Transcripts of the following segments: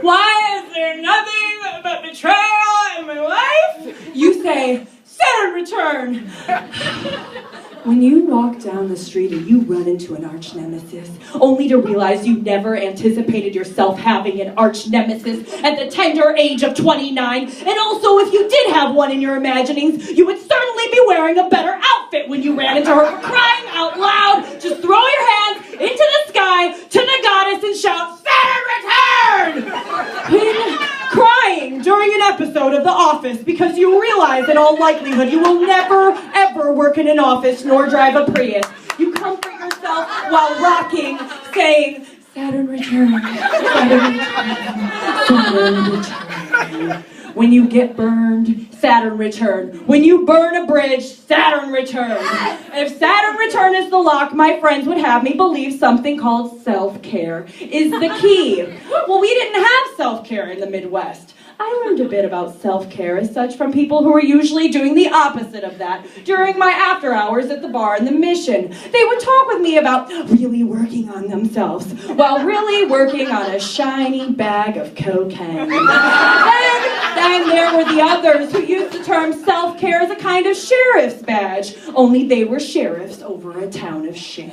Why is there nothing but betrayal in my life? You say, Saturn return. When you walk down the street and you run into an arch nemesis, only to realize you never anticipated yourself having an arch nemesis at the tender age of 29, and also if you did have one in your imaginings, you would certainly be wearing a better outfit when you ran into her. For crying out loud, just throw your hands into the sky to the goddess and shout, Saturn return! When crying during an episode of The Office because you realize in all likelihood you will never ever work in an office nor drive a Prius. You comfort yourself while rocking, saying, Saturn return, Saturn return, Saturn return. When you get burned, Saturn return. When you burn a bridge, Saturn return. If Saturn return is the lock, my friends would have me believe something called self-care is the key. Well, we didn't have self-care in the Midwest. I learned a bit about self-care as such from people who were usually doing the opposite of that during my after hours at the bar in the Mission. They would talk with me about really working on themselves while really working on a shiny bag of cocaine. Then there were the others who used the term self-care as a kind of sheriff's badge, only they were sheriffs over a town of shame.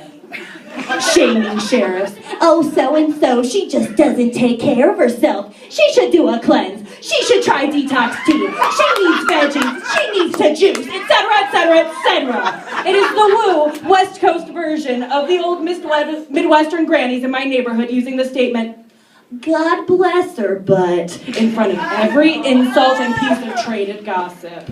Shaming sheriffs. Oh, so-and-so, she just doesn't take care of herself. She should do a cleanse. She should try detox tea. She needs veggies. She needs to juice, etc., etc., etc. It is the woo West Coast version of the old Midwestern grannies in my neighborhood using the statement, God bless her, but in front of every insult and piece of traded gossip.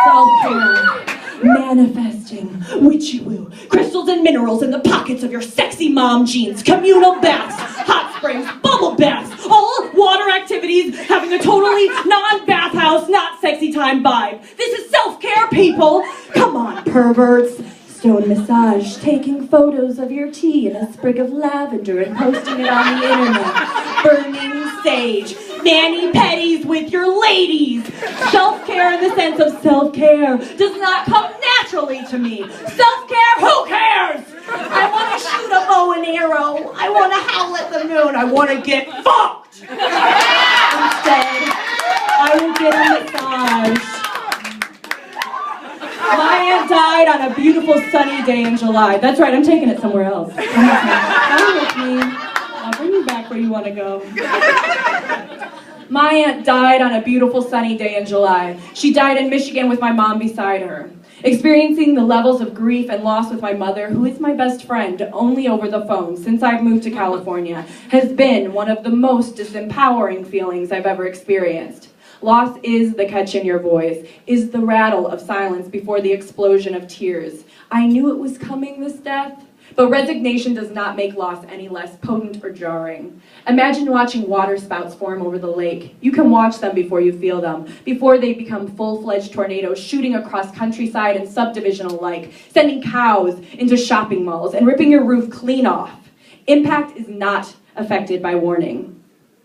Self-care. Manifesting, witchy woo, crystals and minerals in the pockets of your sexy mom jeans, communal baths, hot springs, bubble baths, all water activities having a totally non-bathhouse, not sexy time vibe. This is self-care, people. Come on, perverts. Stone massage, taking photos of your tea in a sprig of lavender and posting it on the internet. Burning sage, mani-pedis with your ladies. Self-care in the sense of self-care does not come naturally to me. Self-care, who cares? I want to shoot a bow and arrow. I want to howl at the moon. I want to get fucked. Instead, I will get a massage. My aunt died on a beautiful sunny day in July. That's right, I'm taking it somewhere else. Come with me. I'll bring you back where you want to go. My aunt died on a beautiful sunny day in July. She died in Michigan with my mom beside her. Experiencing the levels of grief and loss with my mother, who is my best friend, only over the phone since I've moved to California, has been one of the most disempowering feelings I've ever experienced. Loss is the catch in your voice, is the rattle of silence before the explosion of tears. I knew it was coming, this death, but resignation does not make loss any less potent or jarring. Imagine watching water spouts form over the lake. You can watch them before you feel them, before they become full-fledged tornadoes shooting across countryside and subdivision alike, sending cows into shopping malls and ripping your roof clean off. Impact is not affected by warning.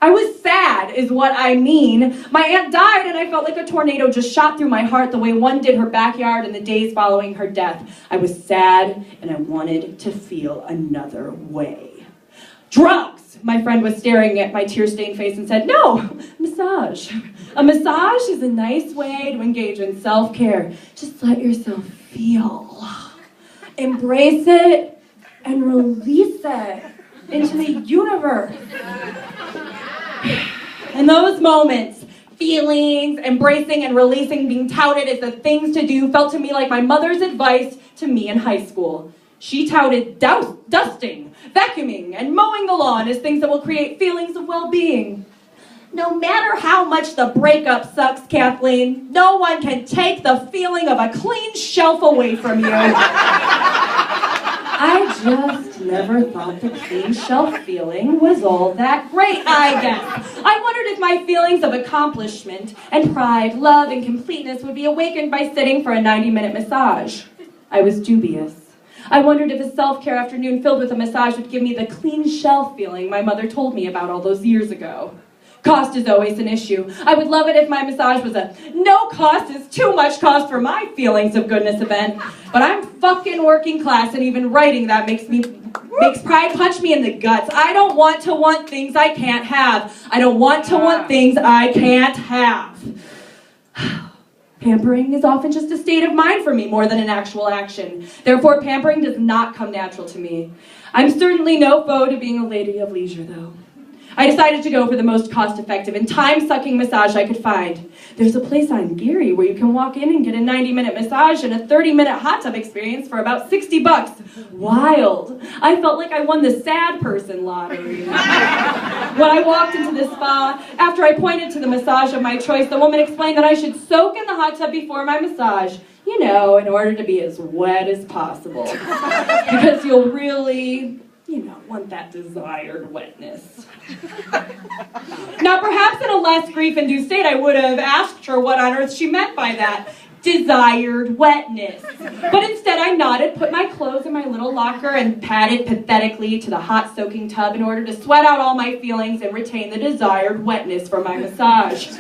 I was sad, is what I mean. My aunt died and I felt like a tornado just shot through my heart the way one did her backyard in the days following her death. I was sad and I wanted to feel another way. Drugs! My friend was staring at my tear-stained face and said, no, massage. A massage is a nice way to engage in self-care. Just let yourself feel. Embrace it and release it into the universe. In those moments, feelings, embracing and releasing, being touted as the things to do, felt to me like my mother's advice to me in high school. She touted dusting, vacuuming, and mowing the lawn as things that will create feelings of well-being. No matter how much the breakup sucks, Kathleen, no one can take the feeling of a clean shelf away from you. I just never thought the clean shelf feeling was all that great, I guess. I wondered if my feelings of accomplishment and pride, love, and completeness would be awakened by sitting for a 90-minute massage. I was dubious. I wondered if a self-care afternoon filled with a massage would give me the clean shelf feeling my mother told me about all those years ago. Cost is always an issue. I would love it if my massage was a no cost is too much cost for my feelings of goodness event. But I'm fucking working class, and even writing that makes pride punch me in the guts. I don't want to want things I can't have. I don't want to want things I can't have. Pampering is often just a state of mind for me more than an actual action. Therefore, pampering does not come natural to me. I'm certainly no foe to being a lady of leisure, though. I decided to go for the most cost-effective and time-sucking massage I could find. There's a place on Geary where you can walk in and get a 90-minute massage and a 30-minute hot tub experience for about $60. Wild. I felt like I won the sad person lottery. When I walked into the spa, after I pointed to the massage of my choice, the woman explained that I should soak in the hot tub before my massage, you know, in order to be as wet as possible. Because you'll really, want that desired wetness. Now, perhaps in a less grief-induced state, I would have asked her what on earth she meant by that desired wetness. But instead, I nodded, put my clothes in my little locker, and padded pathetically to the hot soaking tub in order to sweat out all my feelings and retain the desired wetness for my massage.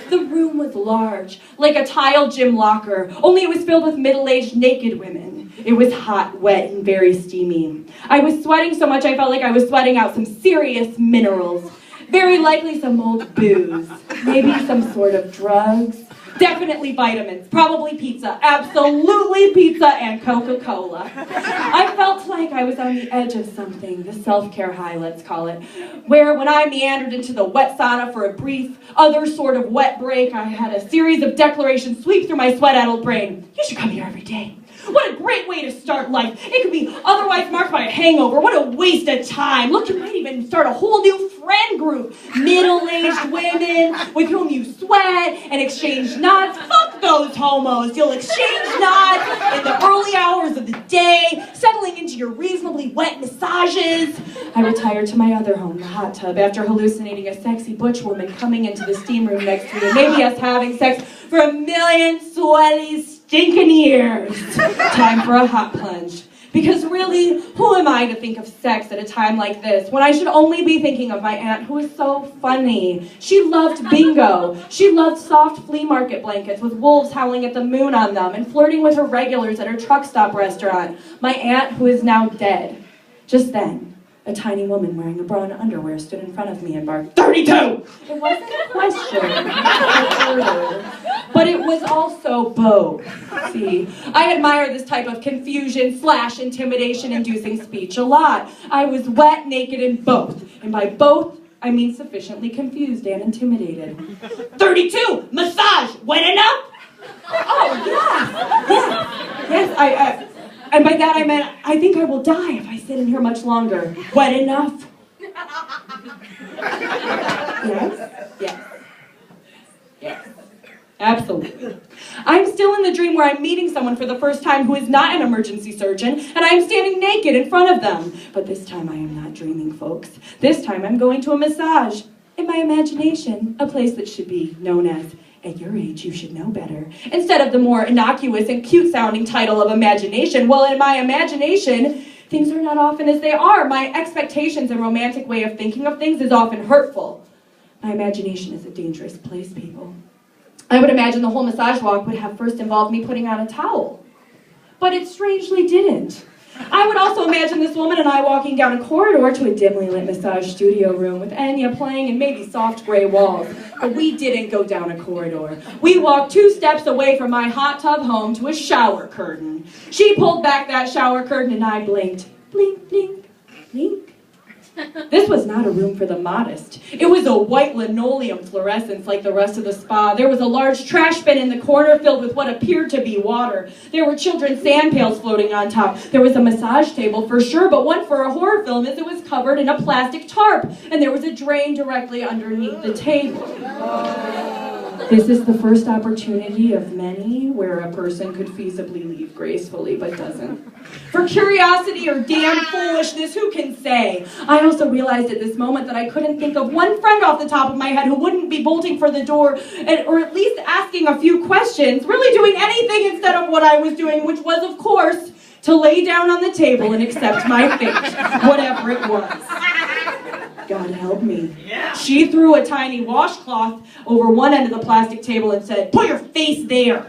The room was large, like a tile gym locker, only it was filled with middle-aged naked women. It was hot, wet, and very steamy. I was sweating so much I felt like I was sweating out some serious minerals. Very likely some old booze. Maybe some sort of drugs. Definitely vitamins. Probably pizza. Absolutely pizza and Coca-Cola. I felt like I was on the edge of something, the self-care high, let's call it, where when I meandered into the wet sauna for a brief, other sort of wet break, I had a series of declarations sweep through my sweat-addled brain. You should come here every day. What a great way to start life. It could be otherwise marked by a hangover. What a waste of time. Look, you might even start a whole new friend group. Middle-aged women with whom you sweat and exchange nods. Fuck those homos. You'll exchange nods in the early hours of the day, settling into your reasonably wet massages. I retired to my other home, the hot tub, after hallucinating a sexy butch woman coming into the steam room next to me, and maybe us having sex for a million sweaty stinking years. Time for a hot plunge. Because really, who am I to think of sex at a time like this, when I should only be thinking of my aunt, who is so funny. She loved bingo. She loved soft flea market blankets with wolves howling at the moon on them and flirting with her regulars at her truck stop restaurant. My aunt, who is now dead. Just then, a tiny woman wearing a bra and underwear stood in front of me and barked, 32! It wasn't a question, but it was also both. See, I admire this type of confusion/intimidation-inducing speech a lot. I was wet, naked, and both. And by both, I mean sufficiently confused and intimidated. 32! Massage! Wet enough? Oh, yes, and by that I meant, I think I will die if I sit in here much longer. Wet enough? Yes. Absolutely. I'm still in the dream where I'm meeting someone for the first time who is not an emergency surgeon, and I am standing naked in front of them. But this time I am not dreaming, folks. This time I'm going to a massage. In my imagination, a place that should be known as, at your age, you should know better, instead of the more innocuous and cute-sounding title of imagination. Well, in my imagination, things are not often as they are. My expectations and romantic way of thinking of things is often hurtful. My imagination is a dangerous place, people. I would imagine the whole massage walk would have first involved me putting on a towel. But it strangely didn't. I would also imagine this woman and I walking down a corridor to a dimly lit massage studio room with Enya playing and maybe soft gray walls. But we didn't go down a corridor. We walked 2 steps away from my hot tub home to a shower curtain. She pulled back that shower curtain and I blinked. Blink, blink, blink. This was not a room for the modest. It was a white linoleum fluorescence like the rest of the spa. There was a large trash bin in the corner filled with what appeared to be water. There were children's sand pails floating on top. There was a massage table for sure, but one for a horror film as it was covered in a plastic tarp. And there was a drain directly underneath the table. This is the first opportunity of many where a person could feasibly leave gracefully, but doesn't. For curiosity or damn foolishness, who can say? I also realized at this moment that I couldn't think of one friend off the top of my head who wouldn't be bolting for the door, or at least asking a few questions, really doing anything instead of what I was doing, which was, of course, to lay down on the table and accept my fate, whatever it was. God help me. She threw a tiny washcloth over one end of the plastic table and said, "Put your face there."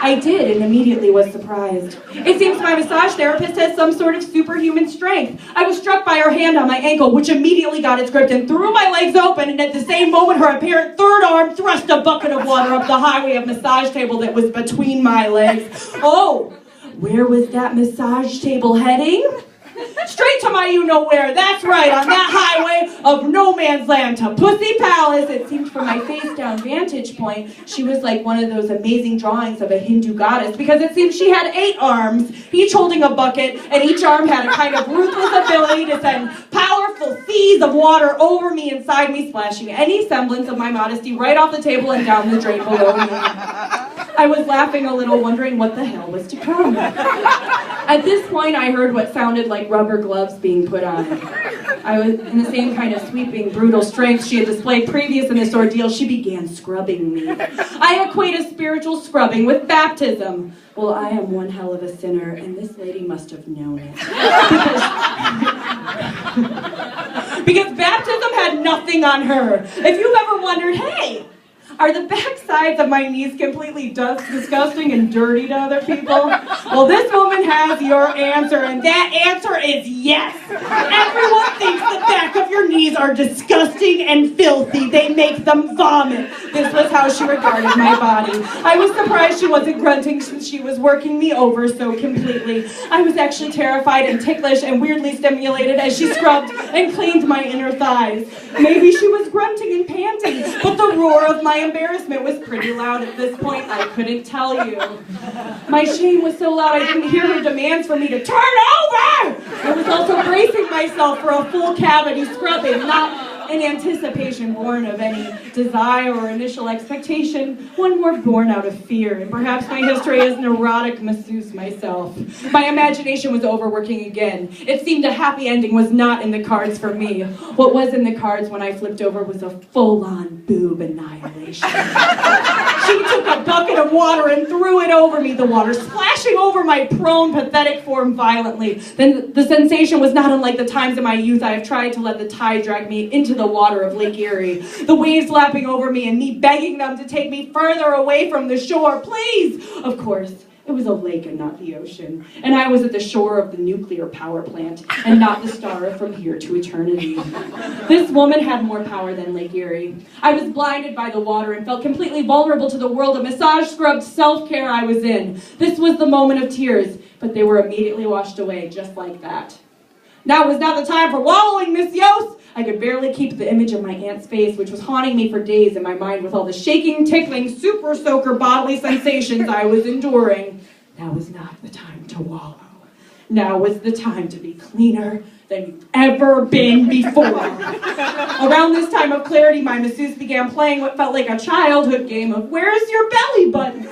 I did, and immediately was surprised. It seems my massage therapist has some sort of superhuman strength. I was struck by her hand on my ankle, which immediately got its grip and threw my legs open, and at the same moment, her apparent third arm thrust a bucket of water up the highway of massage table that was between my legs. Oh, where was that massage table heading? Straight to my you-know-where. That's right, on that highway of no man's land to Pussy Palace. It seemed from my face-down vantage point, she was like one of those amazing drawings of a Hindu goddess, because it seemed she had 8 arms, each holding a bucket, and each arm had a kind of ruthless ability to send powerful seas of water over me, inside me, splashing any semblance of my modesty right off the table and down the drain below me. I was laughing a little, wondering what the hell was to come. At this point, I heard what sounded like rubber gloves being put on. I was in the same kind of sweeping, brutal strength she had displayed previous in this ordeal. She began scrubbing me. I equate a spiritual scrubbing with baptism. Well, I am one hell of a sinner, and this lady must have known it. Because baptism had nothing on her. If you've ever wondered, hey, are the back sides of my knees completely disgusting and dirty to other people? Well, this woman has your answer, and that answer is yes. Everyone thinks the back of your knees are disgusting and filthy. They make them vomit. This was how she regarded my body. I was surprised she wasn't grunting since she was working me over so completely. I was actually terrified and ticklish and weirdly stimulated as she scrubbed and cleaned my inner thighs. Maybe she was grunting and panting, but the roar of my embarrassment was pretty loud at this point. I couldn't tell you. My shame was so loud I didn't hear her demands for me to turn over. I was also bracing myself for a full cavity scrubbing, not in anticipation born of any desire or initial expectation, one more born out of fear, and perhaps my history as neurotic masseuse myself. My imagination was overworking again. It seemed a happy ending was not in the cards for me. What was in the cards when I flipped over was a full-on boob annihilation. She took a bucket of water and threw it over me, the water splashing over my prone, pathetic form violently. Then the sensation was not unlike the times in my youth I have tried to let the tide drag me into the water of Lake Erie. The waves lapping over me and me begging them to take me further away from the shore. Please! Of course, it was a lake and not the ocean. And I was at the shore of the nuclear power plant and not the star from here to eternity. This woman had more power than Lake Erie. I was blinded by the water and felt completely vulnerable to the world of massage-scrubbed self-care I was in. This was the moment of tears, but they were immediately washed away just like that. Now was not the time for wallowing, Miss Yoas. I could barely keep the image of my aunt's face, which was haunting me for days in my mind with all the shaking, tickling, super soaker bodily sensations I was enduring. Now was not the time to wallow. Now was the time to be cleaner than you've ever been before. Around this time of clarity, my masseuse began playing what felt like a childhood game of "Where's your belly button?"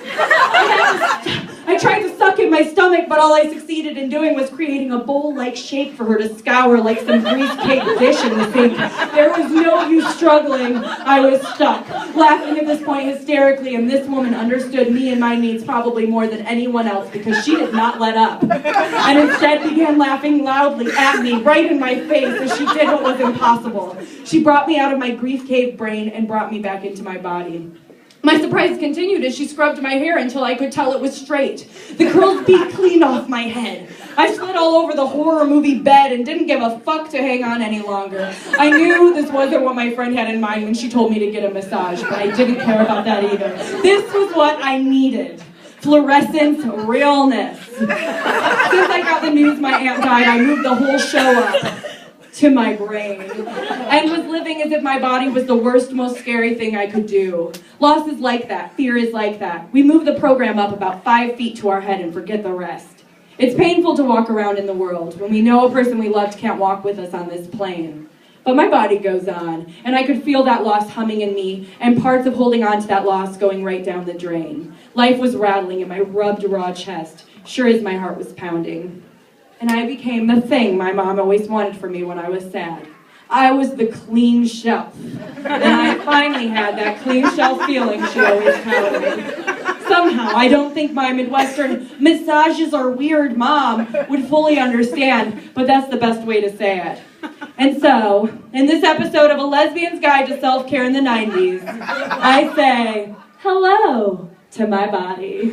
I tried to suck in my stomach, but all I succeeded in doing was creating a bowl-like shape for her to scour like some grease-caked dish in the sink. There was no use struggling. I was stuck, laughing at this point hysterically, and this woman understood me and my needs probably more than anyone else because she did not let up, and instead began laughing loudly at me, right in my face, as she did what was impossible. She brought me out of my grief-caved brain and brought me back into my body. My surprise continued as she scrubbed my hair until I could tell it was straight. The curls beat clean off my head. I slid all over the horror movie bed and didn't give a fuck to hang on any longer. I knew this wasn't what my friend had in mind when she told me to get a massage, but I didn't care about that either. This was what I needed. Fluorescence realness. Since I got the news my aunt died, I moved the whole show up to my brain and was living as if my body was the worst, most scary thing I could do. Loss is like that. Fear is like that. We move the program up about 5 feet to our head and forget the rest. It's painful to walk around in the world when we know a person we loved can't walk with us on this plane. But my body goes on, and I could feel that loss humming in me and parts of holding on to that loss going right down the drain. Life was rattling in my rubbed raw chest, sure as my heart was pounding. And I became the thing my mom always wanted for me when I was sad. I was the clean shelf. And I finally had that clean shelf feeling she always touted. Somehow, I don't think my Midwestern massages are weird mom would fully understand, but that's the best way to say it. And so, in this episode of A Lesbian's Guide to Self-Care in the 90s, I say, hello to my body.